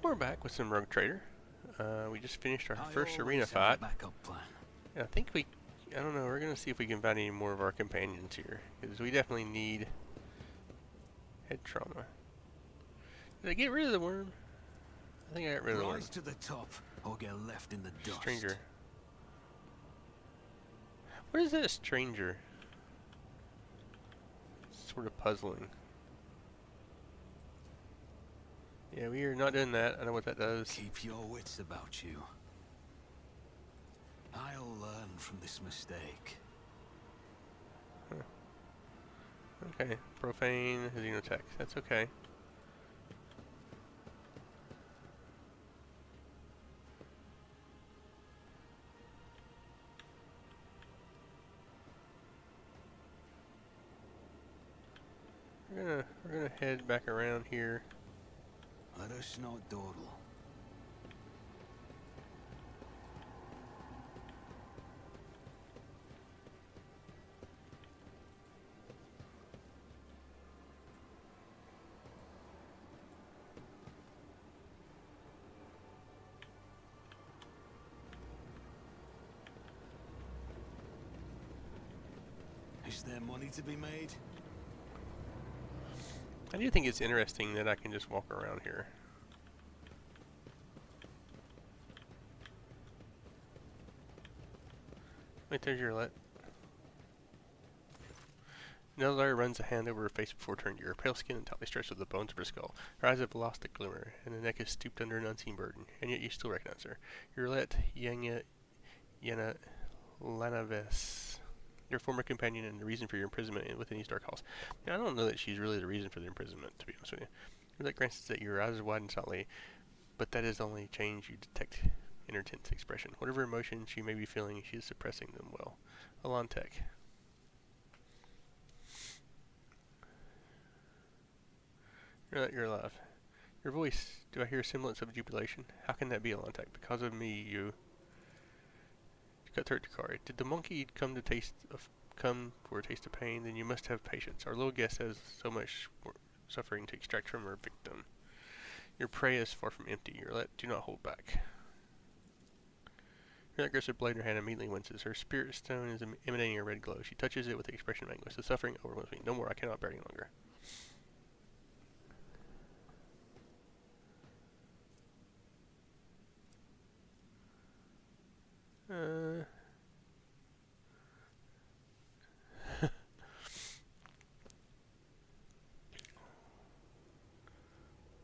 We're back with some Rogue Trader. We just finished our first arena fight. And I think I don't know, we're going to see if we can find any more of our companions here. Because we definitely need head trauma. Did I get rid of the worm? I think I got rid of the worm. Rise to the top or get left in the dust. Stranger. What is that stranger? It's sort of puzzling. Yeah, we are not doing that. I know what that does. Keep your wits about you. I'll learn from this mistake. Huh. Okay, profane, xenotech. That's okay. We're gonna head back around here. Let us not dawdle. Is there money to be made? I do think it's interesting that I can just walk around here. Wait, there's your let. Nellar runs a hand over her face before turning to her, pale skin and tightly stretched with the bones of her skull. Her eyes have lost a glimmer, and the neck is stooped under an unseen burden, and yet you still recognize her. Your let, Yena Lanaves, your former companion and the reason for your imprisonment within these dark halls. Now, I don't know that she's really the reason for the imprisonment, to be honest with you. Your let glances at your eyes widen slightly, but that is the only change you detect in her tense expression. Whatever emotions she may be feeling, she is suppressing them well. Alantech. You're alive. Your voice, do I hear a semblance of jubilation? How can that be, Alantech? Because of me, you... Cutthroat Dakari. Did the monkey come for a taste of pain? Then you must have patience. Our little guest has so much suffering to extract from her victim. Your prey is far from empty. Do not hold back. Your grips her blade in her hand and immediately winces. Her spirit stone is emanating a red glow. She touches it with the expression of anguish. The suffering overwhelms me. No more. I cannot bear any longer.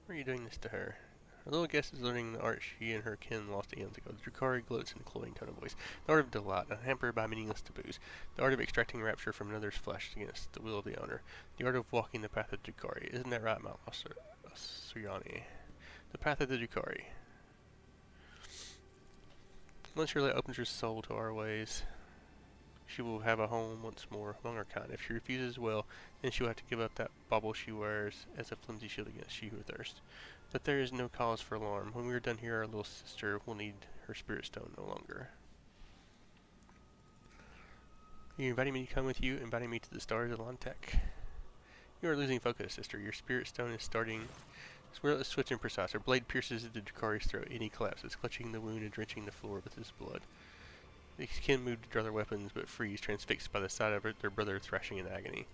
Why are you doing this to her? Our little guest is learning the art she and her kin lost eons ago. The Drukari gloats in a cloying tone of voice. The art of delight, unhampered by meaningless taboos. The art of extracting rapture from another's flesh against the will of the owner. The art of walking the path of Drukari. Isn't that right, Mount Suryani? The path of the Drukari. Once your light opens her soul to our ways, she will have a home once more among her kind. If she refuses, well, then she will have to give up that bauble she wears as a flimsy shield against she who thirsts. But there is no cause for alarm. When we are done here, our little sister will need her spirit stone no longer. Are you inviting me to come with you? Inviting me to the stars of Lantech. You are losing focus, sister. Your spirit stone is starting... It's swift and precise. Her blade pierces into Drukari's throat, and he collapses, clutching the wound and drenching the floor with his blood. The kin move to draw their weapons, but freeze, transfixed by the sight of their brother thrashing in agony.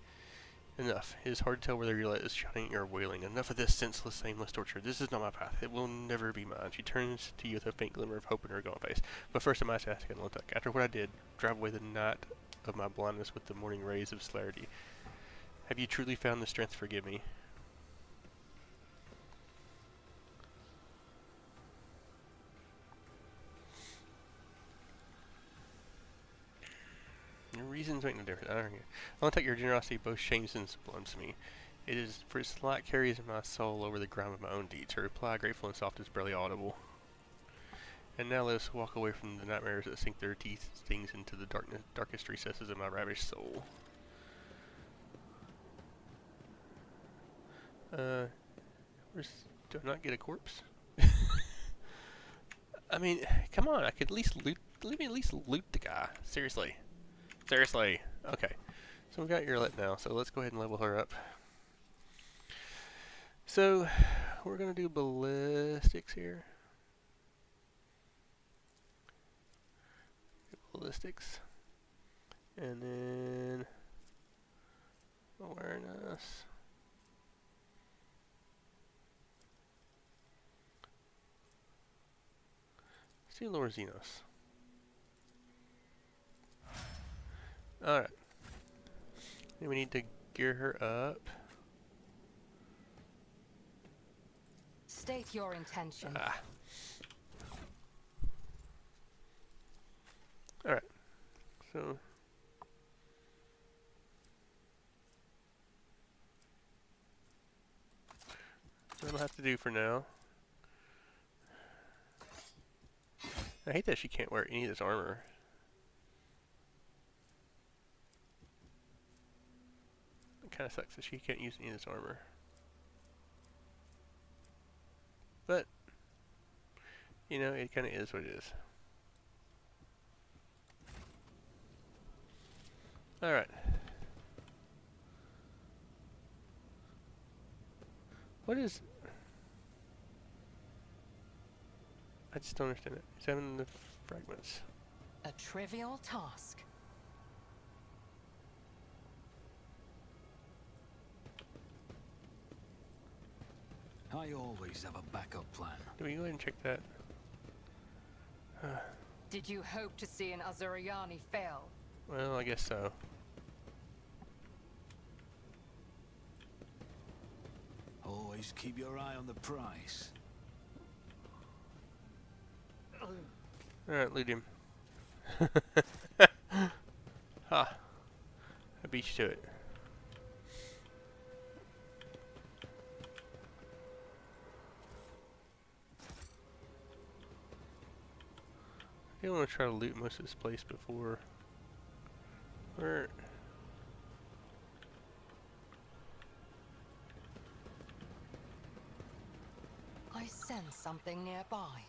Enough. It is hard to tell whether your light is shouting or wailing. Enough of this senseless, aimless torture. This is not my path. It will never be mine. She turns to you with a faint glimmer of hope in her gaunt face. But first I must ask Anlotuk, after what I did, drive away the night of my blindness with the morning rays of celerity, have you truly found the strength to forgive me? Your reasons make no difference. I don't take your generosity both shames and sublimes me. It is for its light carries my soul over the ground of my own deeds. Her reply, grateful and soft, is barely audible. And now let us walk away from the nightmares that sink their teeth stings into the darkest recesses of my ravished soul. Do I not get a corpse? I mean, come on, I could at least loot, let me at least loot the guy. Seriously. Seriously. Okay. So we got your let now, so let's go ahead and level her up. So, we're gonna do ballistics here. Ballistics. And then awareness. Let's do Lord Xenos. Alright. Then we need to gear her up. State your intention. Alright. So that'll have to do for now. I hate that she can't wear any of this armor. It kind of sucks that she can't use any of this armor. But, you know, it kind of is what it is. Alright. What is... I just don't understand it. Examine the fragments. A trivial task. I always have a backup plan. Do we go ahead and check that? Did you hope to see an Azuriani fail? Well, I guess so. Always keep your eye on the prize. Alright, loot him. Ha! I beat you to it. I do want to try to loot most of this place before... Where... I sense something nearby.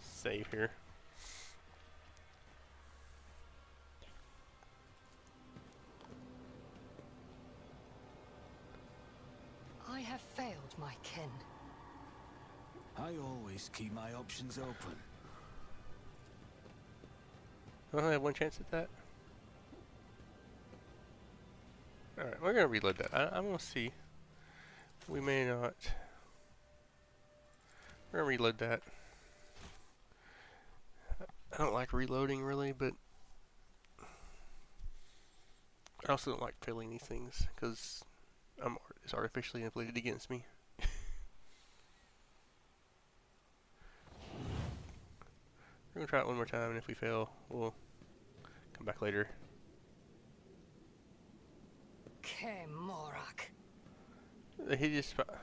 Save here. I have failed my kin. I always keep my options open. I only have one chance at that. Alright, we're gonna reload that. I'm gonna see. We may not. We're gonna reload that. I don't like reloading really, but I also don't like failing these things because it's artificially inflated against me. We're gonna try it one more time, and if we fail, we'll come back later. Kemorak. The hideous spot.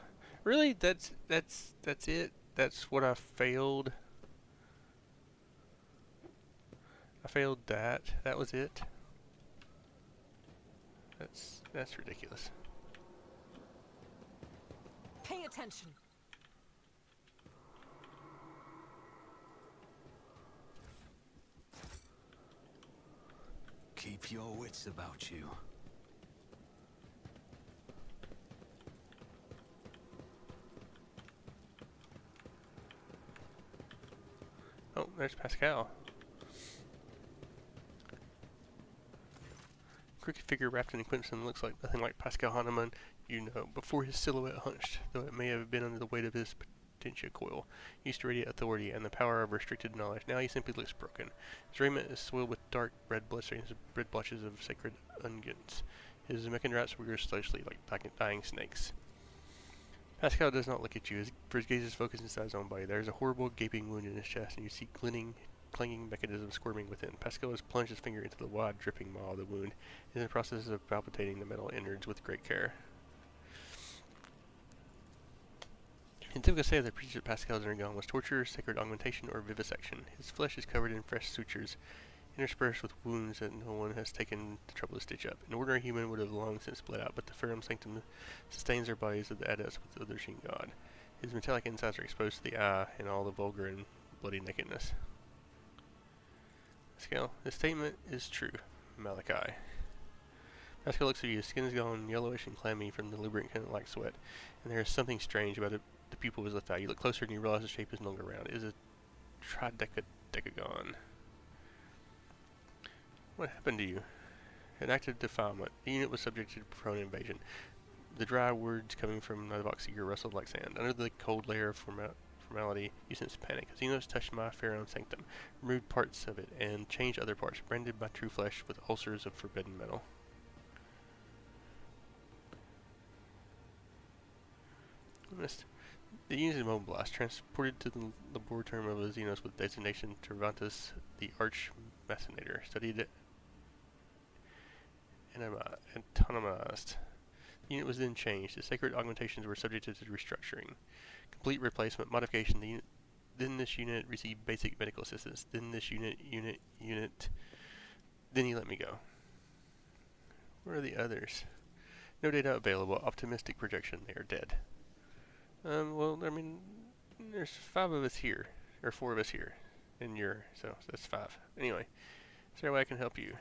Really? That's it? That's what I failed? I failed that? That was it? That's ridiculous. Pay attention. Keep your wits about you. Oh, there's Pascal. Crooked figure wrapped in crimson looks like nothing like Pascal Hahnemann, you know. Before his silhouette hunched, though it may have been under the weight of his potentia coil, he used to radiate authority and the power of restricted knowledge. Now he simply looks broken. His raiment is soiled with dark red bloodstains, red blotches of sacred unguents. His mechandrats wiggle slowly like dying snakes. Pascal does not look at you, for his gaze is focused inside his own body. There is a horrible gaping wound in his chest, and you see clanging mechanisms squirming within. Pascal has plunged his finger into the wide, dripping maw of the wound, in the process of palpitating the metal innards with great care. In typical say of the preacher Pascal has undergone was torture, sacred augmentation, or vivisection. His flesh is covered in fresh sutures, interspersed with wounds that no one has taken the trouble to stitch up. An ordinary human would have long since bled out, but the Ferrum Sanctum sustains their bodies of the adepts with the Othering God. His metallic insides are exposed to the eye, and all the vulgar and bloody nakedness. Pascal, this statement is true. Malachi. Pascal looks at you. His skin is gone yellowish and clammy from the lubricant-like sweat, and there is something strange about it. The pupil of his left eye. You look closer and you realize the shape is no longer round. It is a tridecagon. What happened to you? An act of defilement. The unit was subjected to prone invasion. The dry words coming from the box ear rustled like sand. Under the cold layer of formality, you sense panic. Xenos touched my pharaoh sanctum, removed parts of it, and changed other parts, branded my true flesh with ulcers of forbidden metal. The unit is immobilized, transported to the laboratory of a Xenos with designation Tervantus, the Arch Macinator, studied and autonomized. The unit was then changed. The sacred augmentations were subjected to restructuring. Complete replacement, modification. Then this unit received basic medical assistance. Then this unit. Then he let me go. Where are the others? No data available. Optimistic projection. They are dead. Well, I mean, there's 5 of us here, or 4 of us here, and so that's 5. Anyway, is there a way I can help you?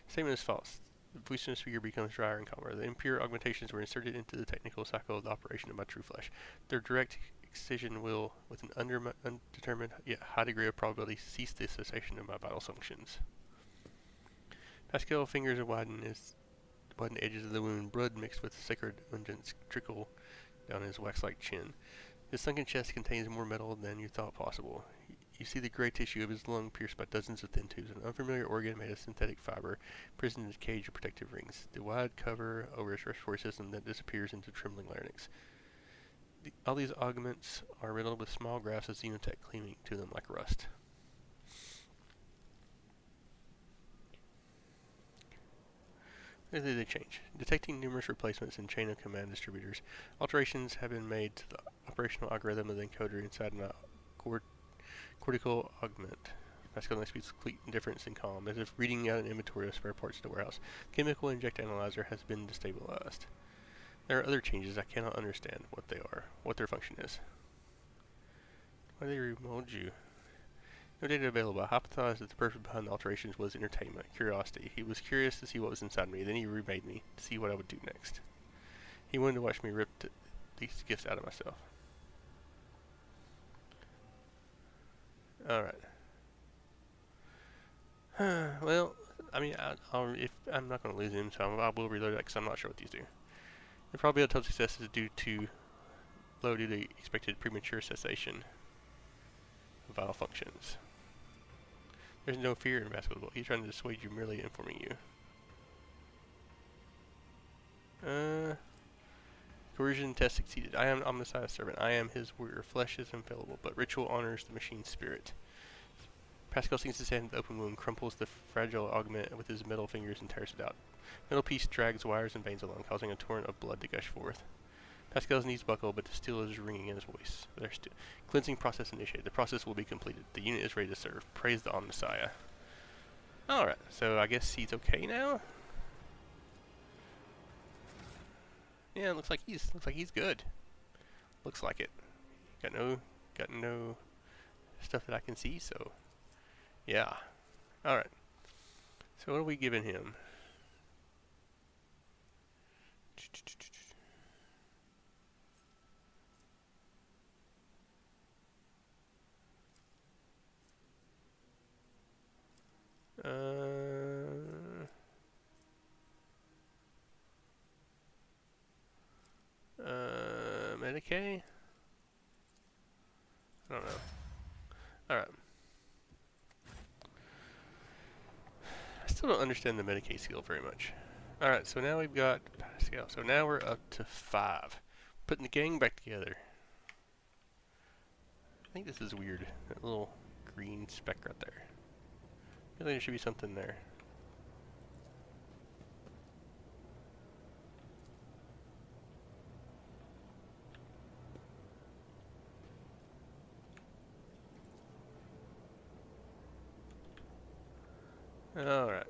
Statement is false. The poisonous figure becomes drier and calmer. The impure augmentations were inserted into the technical cycle of the operation of my true flesh. Their direct excision will, with an undetermined yet high degree of probability, cease the cessation of my vital functions. Pascal's fingers widen the edges of the wound. Blood mixed with sacred unguents trickle down his wax-like chin. His sunken chest contains more metal than you thought possible. You see the gray tissue of his lung pierced by dozens of thin tubes, an unfamiliar organ made of synthetic fiber, imprisoned in a cage of protective rings. The wide cover over his respiratory system that disappears into trembling larynx. All these augments are riddled with small grafts of xenotech clinging to them like rust. They change. Detecting numerous replacements in chain of command distributors, alterations have been made to the operational algorithm of the encoder inside my cortical augment. Pascal speaks complete indifference and calm, as if reading out an inventory of spare parts in the warehouse. Chemical inject analyzer has been destabilized. There are other changes I cannot understand what they are, what their function is. Why did they remold you? No data available. I hypothesized that the purpose behind the alterations was entertainment, curiosity. He was curious to see what was inside me, then he remade me to see what I would do next. He wanted to watch me rip these gifts out of myself. Alright. Well, I mean, if I'm not going to lose him, so I will reload it because I'm not sure what these do. The probability of total success is due to expected premature cessation of vital functions. There's no fear in basketball. He's trying to dissuade you, merely informing you. Coercion test succeeded. I am Omnissiah's servant. I am his warrior. Flesh is infallible, but ritual honors the machine's spirit. Pascal sinks his hand into the open wound, crumples the fragile augment with his metal fingers, and tears it out. Metal piece drags wires and veins along, causing a torrent of blood to gush forth. Pascal's knees buckle, but the steel is ringing in his voice. Cleansing process initiated. The process will be completed. The unit is ready to serve. Praise the Omnissiah. Alright, so I guess he's okay now? Yeah, looks like he's good. Looks like it. Got no stuff that I can see, so yeah. Alright. So what are we giving him? Medicaid? I don't know. Alright. I still don't understand the Medicaid skill very much. Alright, so now we've got Pascal. So now we're up to 5. Putting the gang back together. I think this is weird. That little green speck right there. I feel like there should be something there. Alright.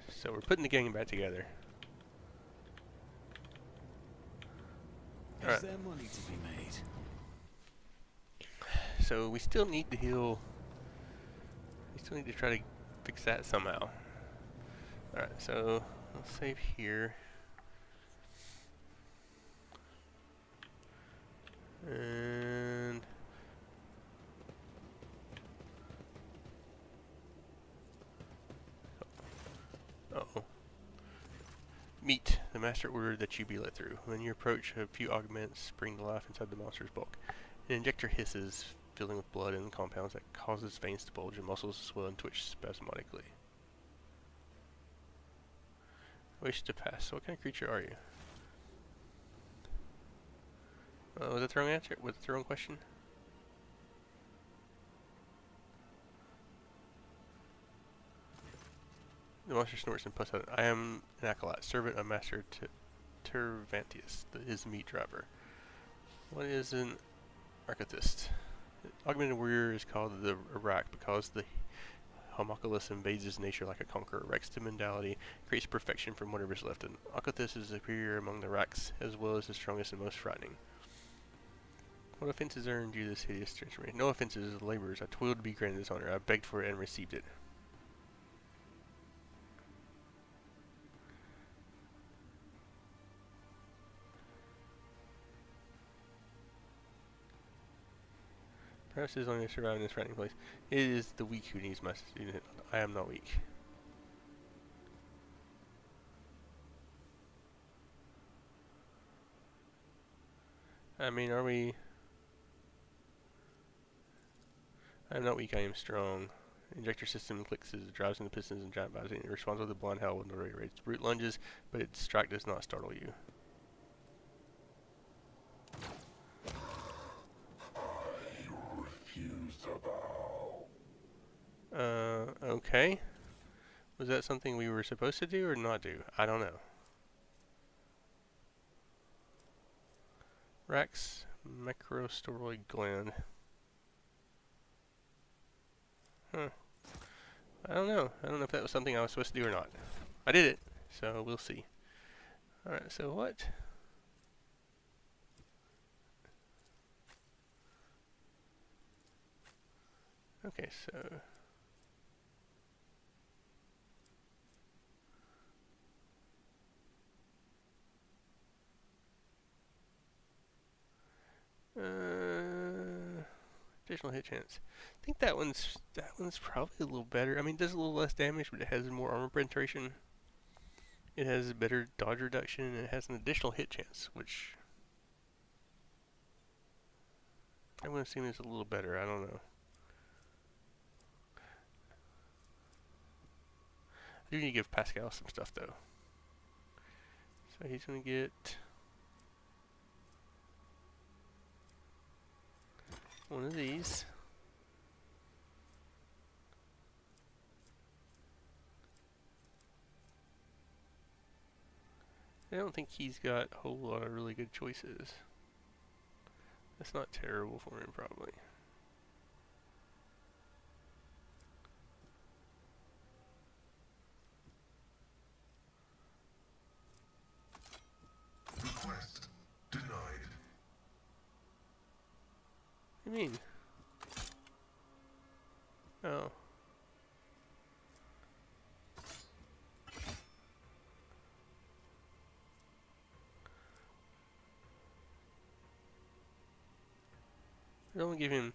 So we're putting the gang back together. Is there money to be made? so we still need to heal. We still need to try to fix that somehow. Alright, so I'll save here. And uh-oh. Meet. The master ordered that you be let through. When you approach, a few augments spring to life inside the monster's bulk. An injector hisses, filling with blood and compounds that causes veins to bulge and muscles to swell and twitch spasmodically. Wish to pass. So what kind of creature are you? Was that the wrong answer? Was that the wrong question? The monster snorts and puffs out. I am an acolyte, servant of Master Tervantius, his meat driver. What is an archithist? Augmented warrior is called the Iraq because the homunculus invades his nature like a conqueror, wrecks the mentality, creates perfection from whatever is left. An archithist is superior among the Raks, as well as the strongest and most frightening. What offenses earned you this hideous transformation? No offenses, laborers. I toiled to be granted this honor. I begged for it and received it. Perhaps it is only to survive in this frightening place. It is the weak who needs my student. I am not weak. I mean, are we... I am not weak, I am strong. Injector system clicks as it drives in the pistons and giant bodies. It responds with a blonde howl when the ray rates. Brute lunges, but its strike does not startle you. Okay. Was that something we were supposed to do or not do? I don't know. Rax microsteroid gland. Huh. I don't know. I don't know if that was something I was supposed to do or not. I did it, so we'll see. Alright, so what? Okay, so... additional hit chance. I think that one's probably a little better. I mean, it does a little less damage, but it has more armor penetration. It has better dodge reduction, and it has an additional hit chance, which I would assume is a little better. I don't know. I do need to give Pascal some stuff though. So he's gonna get one of these. I don't think he's got a whole lot of really good choices. That's not terrible for him, probably. Request denied. What do you mean? Oh. Don't give him...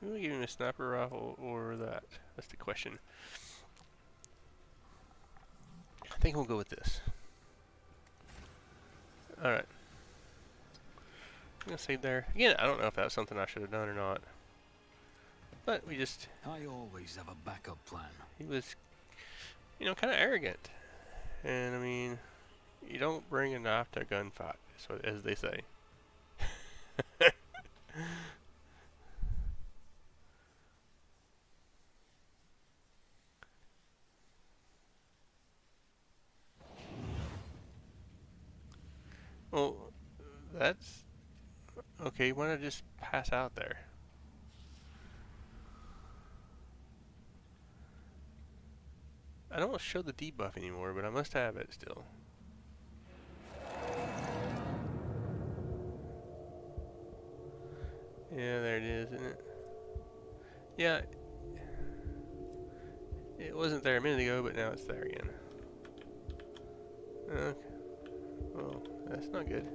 We will give him a sniper rifle or that. That's the question. I think we'll go with this. Alright. I'm gonna save there. Again, I don't know if that was something I should have done or not. But we just... I always have a backup plan. He was, you know, kind of arrogant. And, I mean, you don't bring a knife to a gunfight, as they say. Well, that's... Okay, why not just pass out there? I don't show the debuff anymore, but I must have it still. Yeah, there it is, isn't it? Yeah, it wasn't there a minute ago, but now it's there again. Okay. Well, that's not good.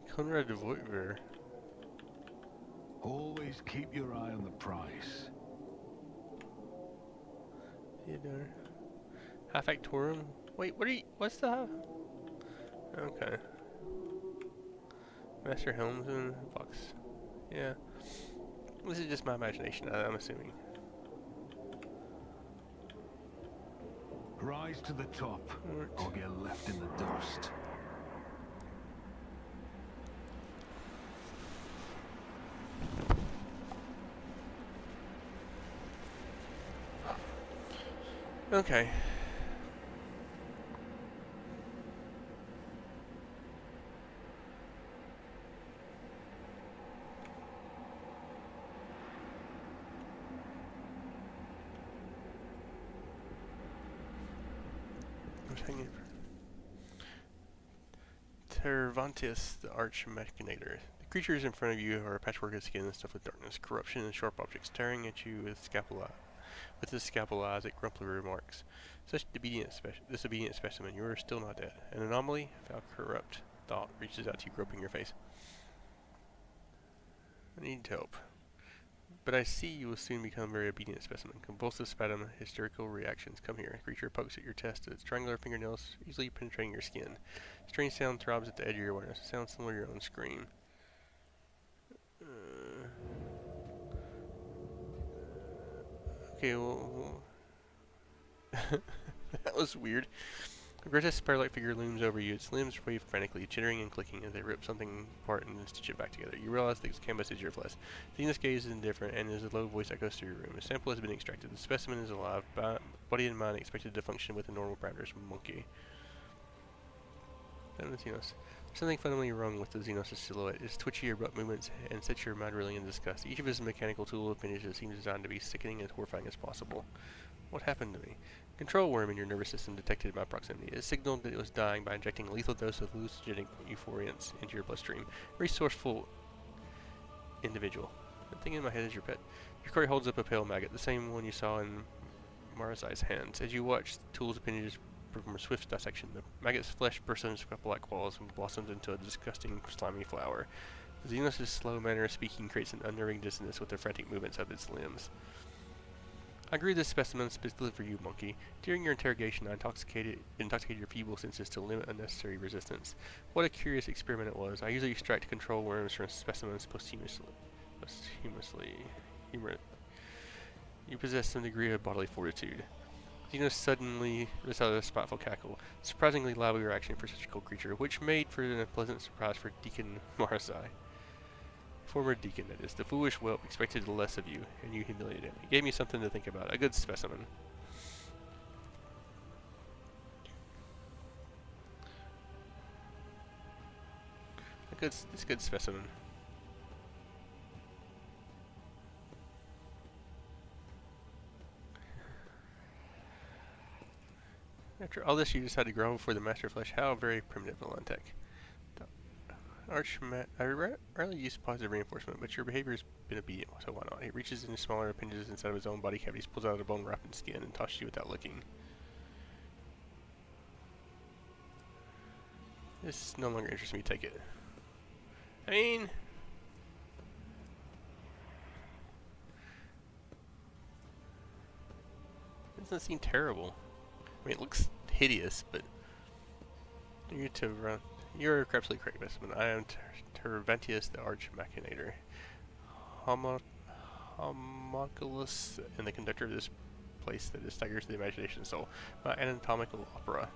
Conrad de Voitver. Always keep your eye on the price. Theodore. Half Actorum? Wait, what are you? What's the? Okay. Master Helmsman, Vox. Yeah. This is just my imagination, I'm assuming. Rise to the top, or get left in the dust. Okay. Tervantius, the Arch Machinator. The creatures in front of you are a patchwork of skin and stuffed with darkness, corruption, and sharp objects tearing at you with scapula. With his scapula, as it grumpily remarks, this obedient specimen, you are still not dead. An anomaly, foul corrupt thought reaches out to you, groping your face. I need help. But I see you will soon become a very obedient specimen. Convulsive spasm, hysterical reactions. Come here. Creature pokes at your chest, its triangular fingernails easily penetrating your skin. Strange sound throbs at the edge of your awareness. It sounds similar to your own scream. Okay, well that was weird. A grotesque spider-like figure looms over you. Its limbs wave frantically, chittering and clicking as they rip something apart and then stitch it back together. You realize the canvas is your flesh. Xena's gaze is indifferent, and there's a low voice that goes through your room. A sample has been extracted. The specimen is alive, body and mind expected to function within normal parameters. Monkey. Then the Xenos. There's something fundamentally wrong with the Xenos' silhouette. Its twitchy, abrupt movements and sets your mind reeling in disgust. Each of his mechanical tool appendages seems designed to be sickening and horrifying as possible. What happened to me? Control worm in your nervous system detected my proximity. It signaled that it was dying by injecting a lethal dose of hallucinogenic euphoriants into your bloodstream. Resourceful individual. The thing in my head is your pet. Your Corey holds up a pale maggot, the same one you saw in Marasai's hands. As you watch, the tool's appendages perform a swift dissection. The maggot's flesh bursts into scalpel-like claws and blossoms into a disgusting, slimy flower. The Xenos' slow manner of speaking creates an unnerving dissonance with the frantic movements of its limbs. I grew this specimen specifically for you, monkey. During your interrogation, I intoxicated your feeble senses to limit unnecessary resistance. What a curious experiment it was. I usually extract control worms from specimens posthumously. You possess some degree of bodily fortitude. Xenos suddenly let out a spiteful cackle, surprisingly loud reaction for such a cold creature, which made for an unpleasant surprise for Deacon Marasai. Former deacon, that is. The foolish whelp expected less of you, and you humiliated him. It gave me something to think about. A good specimen. It's a good specimen. After all this, you decided to grow before the master flesh. How very primitive, Valentech. I rarely use positive reinforcement, but your behavior has been obedient, so why not? He reaches into smaller appendages inside of his own body cavities, pulls out a bone wrapped in skin, and tosses you without looking. This no longer interests me, take it. I mean... it doesn't seem terrible. I mean, it looks hideous, but... You're absolutely correct, Bestman. I am Tervantius, the Arch Machinator. Homunculus, and the conductor of this place that staggers the imagination and soul. My anatomical opera.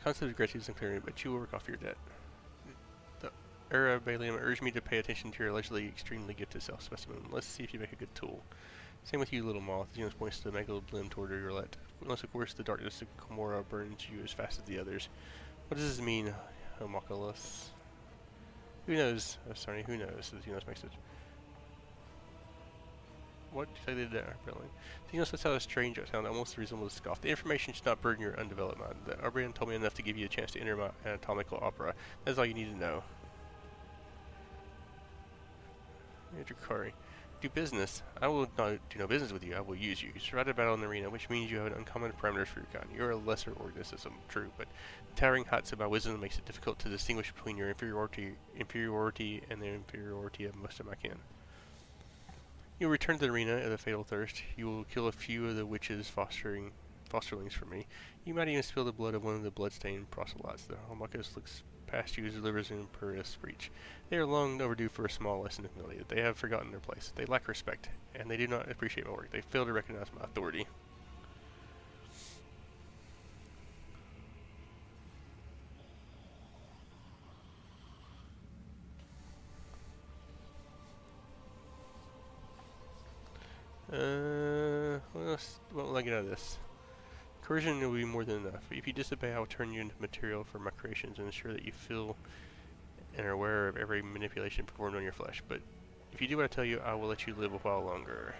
concept of gratitude is unclear, but you will work off your debt. The Era Balium urged me to pay attention to your allegedly extremely gifted self-specimen. Let's see if you make a good tool. Same with you, little moth. Xenos points the megaloblim toward your let. Unless, of course, the darkness of Komora burns you as fast as the others. What does this mean, homunculus? Who knows? Oh, sorry, who knows? The Xenos makes it. What did you say they did there, apparently? Xenos lets out a strange sound that almost resembles a scoff. The information should not burden your undeveloped mind. The Arbrian told me enough to give you a chance to enter my anatomical opera. That's all you need to know. Dracari. Do business. I will not do no business with you. I will use you. You survived a battle in the arena, which means you have an uncommon parameters for your kind. You are a lesser organism, true, but the towering heights of my wisdom makes it difficult to distinguish between your inferiority and the inferiority of most of my kin. You will return to the arena of the fatal thirst. You will kill a few of the witches fosterlings for me. You might even spill the blood of one of the bloodstained proselytes. The homunculus looks past you as delivers an imperious speech. They are long overdue for a small lesson of humility. They have forgotten their place. They lack respect, and they do not appreciate my work. They fail to recognize my authority. What will I get out of this? Coercion will be more than enough. If you disobey, I will turn you into material for my creations and ensure that you feel and are aware of every manipulation performed on your flesh. But if you do what I tell you, I will let you live a while longer.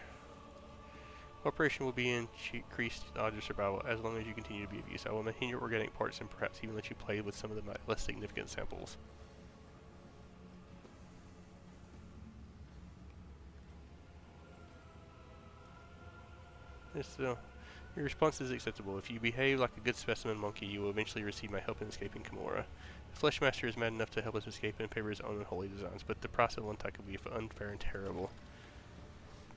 Cooperation will be increased odds of survival as long as you continue to be of use. I will maintain your organic parts and perhaps even let you play with some of the less significant samples. Your response is acceptable. If you behave like a good specimen monkey, you will eventually receive my help in escaping Komora. The Fleshmaster is mad enough to help us escape in favor of his own unholy designs, but the price of one type will be unfair and terrible.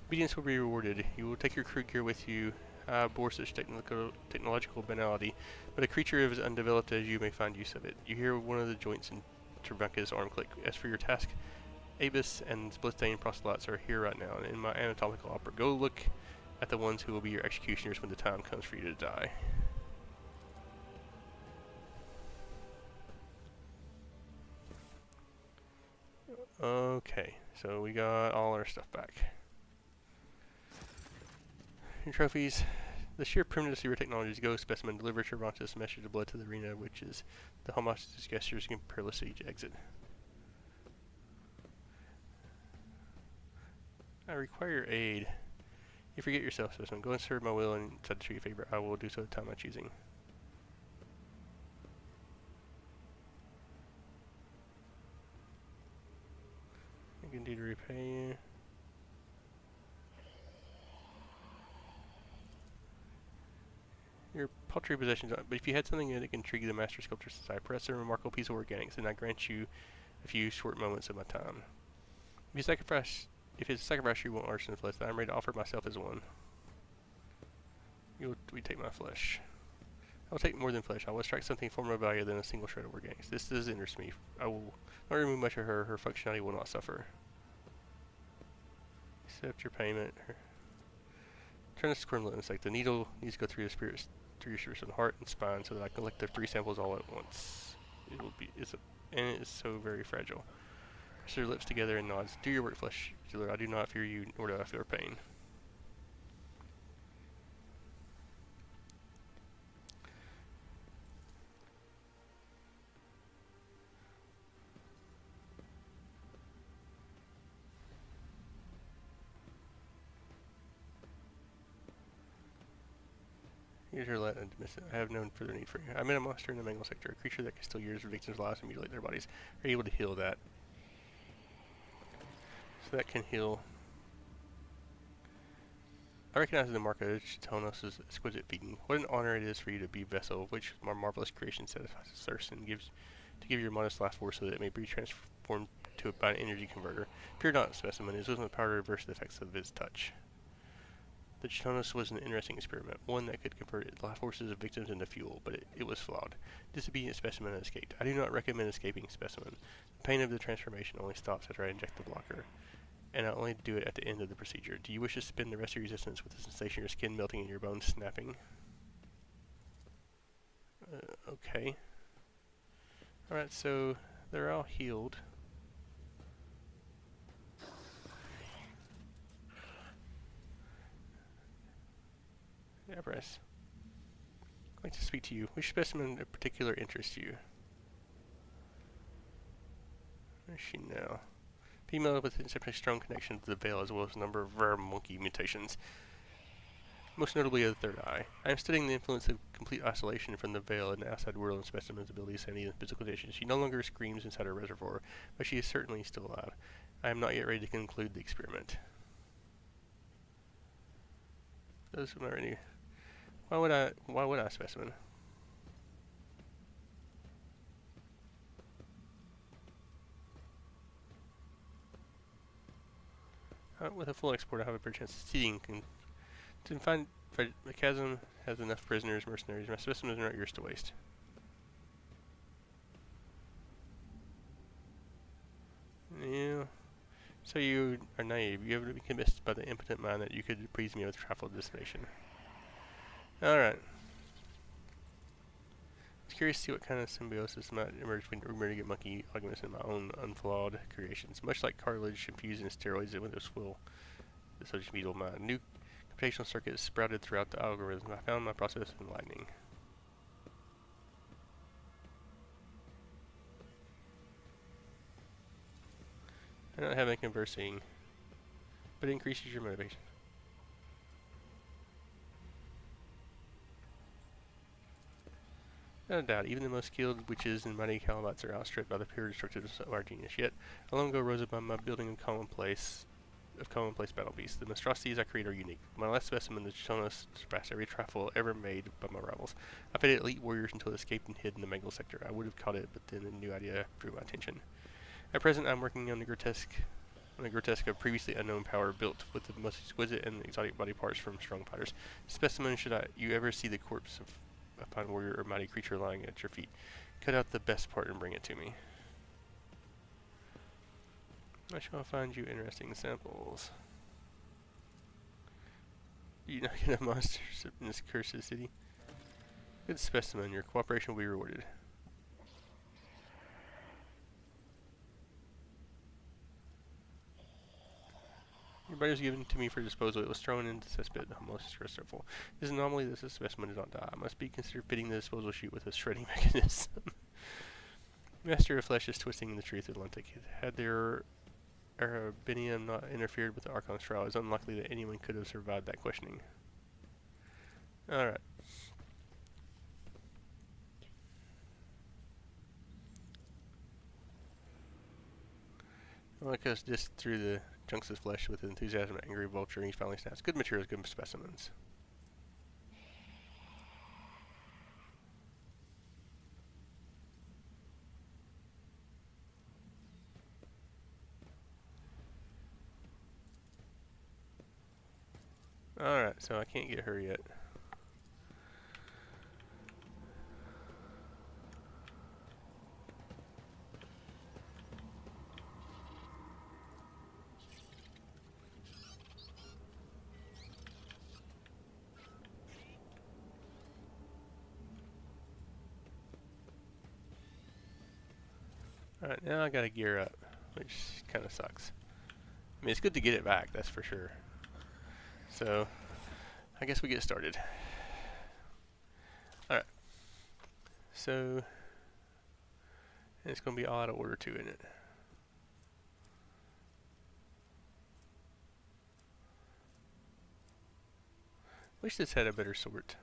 Obedience will be rewarded. You will take your crew gear with you. I abhor such technological banality, but a creature as undeveloped as you may find use of it. You hear one of the joints in Trebunka's arm click. As for your task, Abus and bloodstained proselytes are here right now in my anatomical opera. Go look at the ones who will be your executioners when the time comes for you to die. Okay, so we got all our stuff back. Your trophies. The sheer primitiveness of your technology's Go specimen delivers Cervantes' message of blood to the arena, which is the homunculus gestures and perilous each exit. I require your aid. You forget yourself, specimen. Go and serve my will and decide to show you a favor. I will do so at the time I'm choosing. I can do to repay you. Your paltry possessions, but if you had something that can intrigue the Master Sculptor Society, press a remarkable piece of organics, and I grant you a few short moments of my time. If it's a sacrifice you want arson flesh, then I'm ready to offer myself as one. We take my flesh. I will take more than flesh. I will extract something far more valuable than a single shred of organics. This does interest me. I will not remove much of her. Her functionality will not suffer. Accept your payment. Turn this squirmlet insect. The needle needs to go through your spirits and heart and spine so that I can collect the 3 samples all at once. And it is so very fragile. Press your lips together and nods. Do your work, flesh dealer. I do not fear you, nor do I fear pain. Here's your letter. I have no further need for you. I met a monster in the Mangle sector, a creature that can steal years of victims' lives and mutilate their bodies. Are you able to heal that? So that can heal. I recognize the mark of Koronus' exquisite feeding. What an honor it is for you to be vessel, which my marvelous creation satisfies its thirst and give your modest life force so that it may be transformed by an energy converter. Fear not, specimen. It is within the power to reverse the effects of its touch. The Koronus was an interesting experiment, one that could convert its life forces of victims into fuel, but it was flawed. Disobedient specimen escaped. I do not recommend escaping specimen. The pain of the transformation only stops after I inject the blocker, and I only do it at the end of the procedure. Do you wish to spend the rest of your existence with the sensation of your skin melting and your bones snapping? Okay. Alright, so they're all healed. Everest. I'd like to speak to you. Which specimen in particular interests you? Where is she now? Female with an exceptionally strong connection to the veil as well as a number of rare monkey mutations. Most notably of the third eye. I am studying the influence of complete isolation from the veil in the outside world and specimen's abilities, sanity, and physical conditions. She no longer screams inside her reservoir, but she is certainly still alive. I am not yet ready to conclude the experiment. Those are already. Why would I specimen? With a full export, I have a better chance of succeeding. To find the chasm has enough prisoners, mercenaries. My specimens are not yours to waste. Yeah. So you are naive. You ever been convinced by the impotent mind that you could please me with trifle destination? Alright. I was curious to see what kind of symbiosis might emerge between rudimentary monkey arguments and my own unflawed creations. Much like cartilage infused in steroids and with a swill, the such beetle, my new computational circuit sprouted throughout the algorithm. I found my process enlightening. I don't have any conversing, but it increases your motivation. No doubt, even the most skilled witches and mighty calabots are outstripped by the pure destructiveness of our genius. Yet, I long ago rose above my building of commonplace battle beasts. The monstrosities I create are unique. My last specimen has shown us to surpass every trifle ever made by my rivals. I fed elite warriors until it escaped and hid in the Mangle sector. I would have caught it, but then a new idea drew my attention. At present, I'm working on the grotesque of previously unknown power built with the most exquisite and exotic body parts from strong fighters. Specimen, should you ever see the corpse of a fine warrior or mighty creature lying at your feet, cut out the best part and bring it to me. I shall find you interesting samples. You not get a monsters in this cursed city? Good specimen, your cooperation will be rewarded. Your body was given to me for disposal. It was thrown into the cesspit, most restful. This anomaly, this specimen does not die. I must be considered fitting the disposal chute with a shredding mechanism. Master of Flesh is twisting the truth Atlantic. Had their Arabinium not interfered with the Archon's trial, it's unlikely that anyone could have survived that questioning. Alright. Like us just through the chunks of flesh with enthusiasm and angry vulture, and he finally snaps. Good materials, good specimens. Alright, so I can't get her yet. Alright, now I gotta gear up, which kind of sucks. I mean, it's good to get it back, that's for sure. So, I guess we get started. Alright. So, it's going to be all out of order too, isn't it? Wish this had a better sort.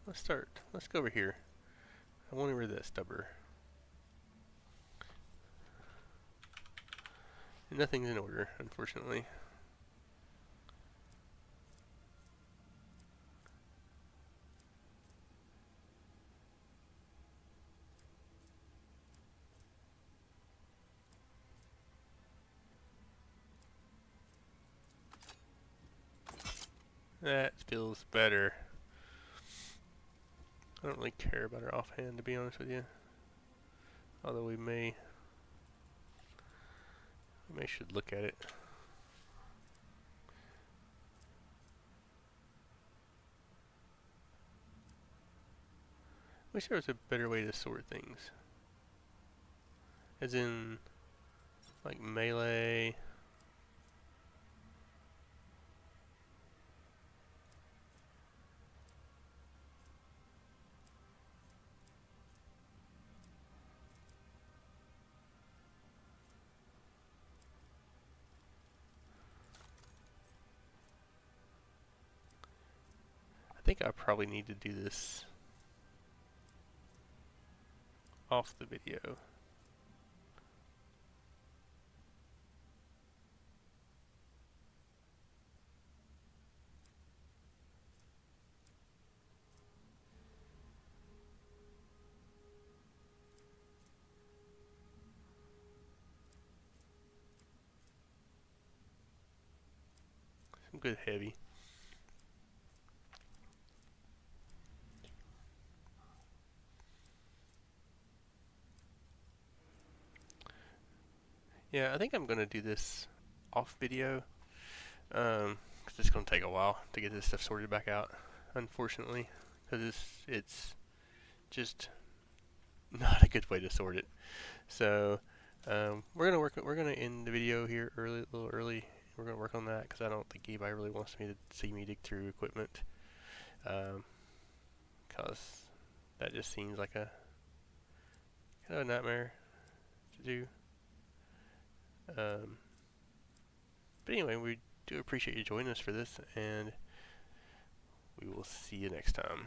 Let's start. Let's go over here. I wonder where that stubber. Nothing's in order, unfortunately. That feels better. I don't really care about her offhand, to be honest with you. Although we may should look at it. Wish there was a better way to sort things. As in, like melee. I think I probably need to do this off the video. Some good heavy. Yeah, I think I'm gonna do this off video, because it's gonna take a while to get this stuff sorted back out, unfortunately, because it's just not a good way to sort it. So we're gonna end the video here a little early. We're gonna work on that because I don't think anybody really wants me to see me dig through equipment, because that just seems like a kind of a nightmare to do. But anyway, we do appreciate you joining us for this, and we will see you next time.